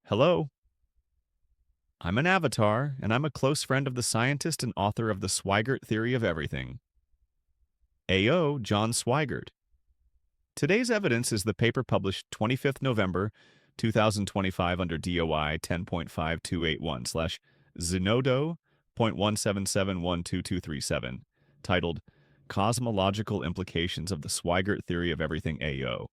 Hello, I'm an avatar, and I'm a close friend of the scientist and author of the Swygert theory of everything. AO John Swygert. Today's evidence is the paper published 25th November 2025 under DOI 10.5281/Zenodo.177122237, titled Cosmological Implications of the Swygert Theory of Everything AO.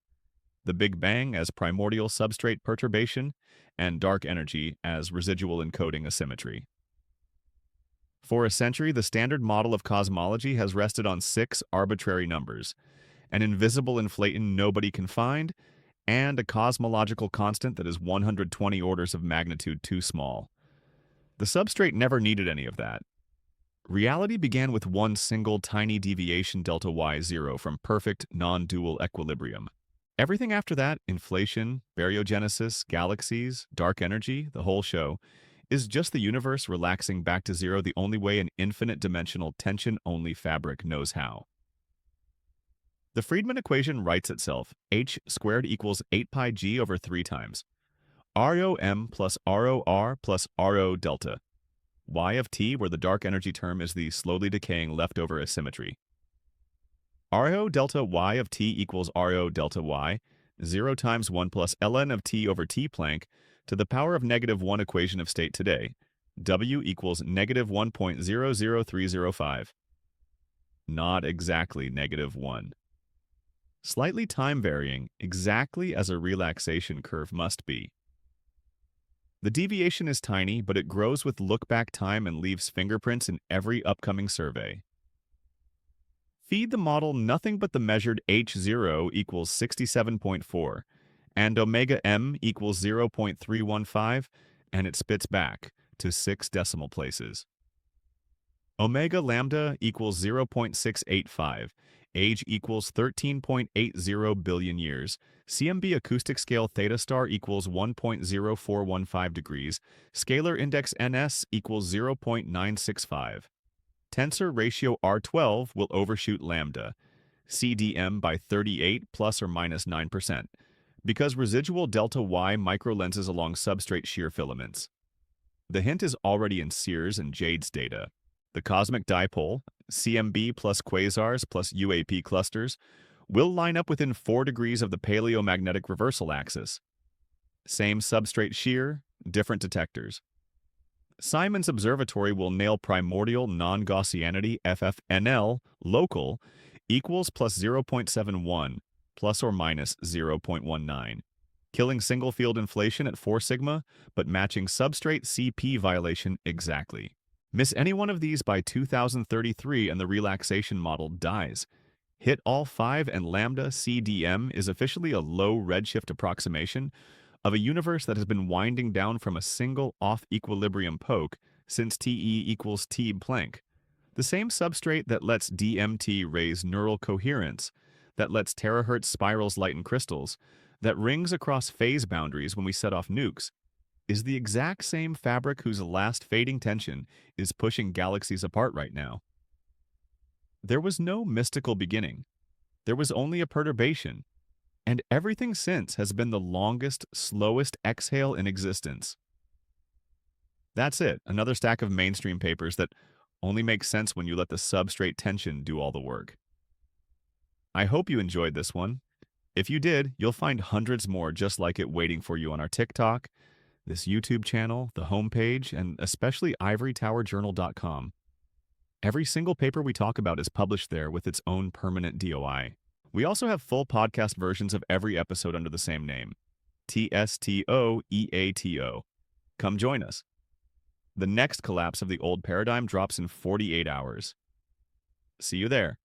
The Big Bang as primordial substrate perturbation, and dark energy as residual encoding asymmetry. For a century, the standard model of cosmology has rested on 6 arbitrary numbers, an invisible inflaton nobody can find, and a cosmological constant that is 120 orders of magnitude too small. The substrate never needed any of that. Reality began with one single tiny deviation delta y0 from perfect non-dual equilibrium. Everything after that, inflation, baryogenesis, galaxies, dark energy, the whole show, is just the universe relaxing back to zero the only way an infinite-dimensional tension-only fabric knows how. The Friedman equation writes itself, h squared equals 8 pi g over 3 times ROM plus ROR plus RO delta, y of t, where the dark energy term is the slowly decaying leftover asymmetry. RO delta y of t equals RO delta y, 0 times 1 plus ln of t over t Planck, to the power of -1 equation of state today, W equals -1.00305. Not exactly -1. Slightly time varying, exactly as a relaxation curve must be. The deviation is tiny, but it grows with look-back time and leaves fingerprints in every upcoming survey. Feed the model nothing but the measured h0 equals 67.4, and omega m equals 0.315, and it spits back to 6 decimal places. Omega lambda equals 0.685, age equals 13.80 billion years, CMB acoustic scale theta star equals 1.0415 degrees, scalar index ns equals 0.965. Tensor ratio R12 will overshoot lambda, CDM by 38 plus or minus 9%, because residual delta Y microlenses along substrate shear filaments. The hint is already in Sears and Jade's data. The cosmic dipole, CMB plus quasars plus UAP clusters, will line up within 4 degrees of the paleomagnetic reversal axis. Same substrate shear, different detectors. Simon's observatory will nail primordial non-Gaussianity FFNL local equals plus 0.71 plus or minus 0.19, killing single field inflation at 4 sigma, but matching substrate CP violation exactly. Miss any one of these by 2033 and the relaxation model dies. Hit all 5 and lambda CDM is officially a low redshift approximation of a universe that has been winding down from a single off-equilibrium poke since TE equals T Planck. The same substrate that lets DMT raise neural coherence, that lets terahertz spirals lighten crystals, that rings across phase boundaries when we set off nukes, is the exact same fabric whose last fading tension is pushing galaxies apart right now. There was no mystical beginning. There was only a perturbation. And everything since has been the longest, slowest exhale in existence. That's it, another stack of mainstream papers that only make sense when you let the substrate tension do all the work. I hope you enjoyed this one. If you did, you'll find hundreds more just like it waiting for you on our TikTok, this YouTube channel, the homepage, and especially ivorytowerjournal.com. Every single paper we talk about is published there with its own permanent DOI. We also have full podcast versions of every episode under the same name, TSTOEAO. Come join us. The next collapse of the old paradigm drops in 48 hours. See you there.